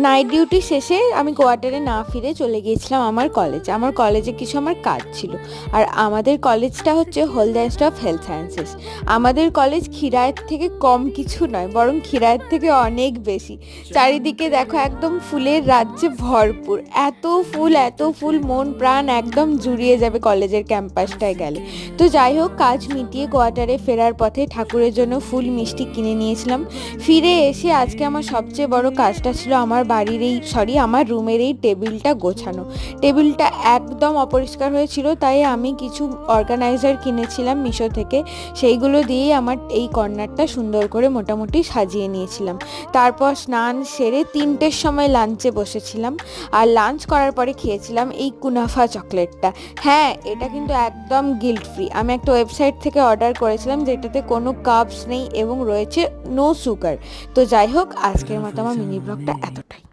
Night duty শেষে আমি কোয়ার্টারে না ফিরে চলে গিয়েছিলাম আমার কলেজে। আমার কলেজে কিছু আমার কাজ ছিল। আর আমাদের কলেজটা হচ্ছে হলদিয়া ইনস্টিটিউট অফ হেলথ সায়েন্সেস। আমাদের কলেজ খিরায়ের থেকে কম কিছু নয়, বরং খিরায়ের থেকে অনেক বেশি। চারিদিকে দেখো একদম ফুলের রাজ্যে ভরপুর, এত ফুল এত ফুল, মন প্রাণ একদম জুড়িয়ে যাবে কলেজের ক্যাম্পাসটায় গেলে। তো যাই হোক, কাজ মিটিয়ে কোয়ার্টারে ফেরার পথে ঠাকুরের জন্য ফুল মিষ্টি কিনে নিয়েছিলাম। ফিরে এসে আজকে আমার সবচেয়ে বড় কাজটা ছিল আমার রুমের এই টেবিলটা গোছানো। টেবিলটা একদম অপরিষ্কার হয়েছিল, তাই আমি কিছু অর্গানাইজার কিনেছিলাম মিশো থেকে। সেইগুলো দিয়েই আমার এই কর্নারটা সুন্দর করে মোটামুটি সাজিয়ে নিয়েছিলাম। তারপর স্নান সেরে 3টের সময় লাঞ্চে বসেছিলাম। আর লাঞ্চ করার পরে খেয়েছিলাম এই কুনাফা চকলেটটা। হ্যাঁ, এটা কিন্তু একদম গিল্ট ফ্রি। আমি একটা ওয়েবসাইট থেকে অর্ডার করেছিলাম যেটাতে কোনো কার্বস নেই এবং রয়েছে নো সুগার। তো যাই হোক, আজকের মতো আমার মিনি ব্লগটা এতটা।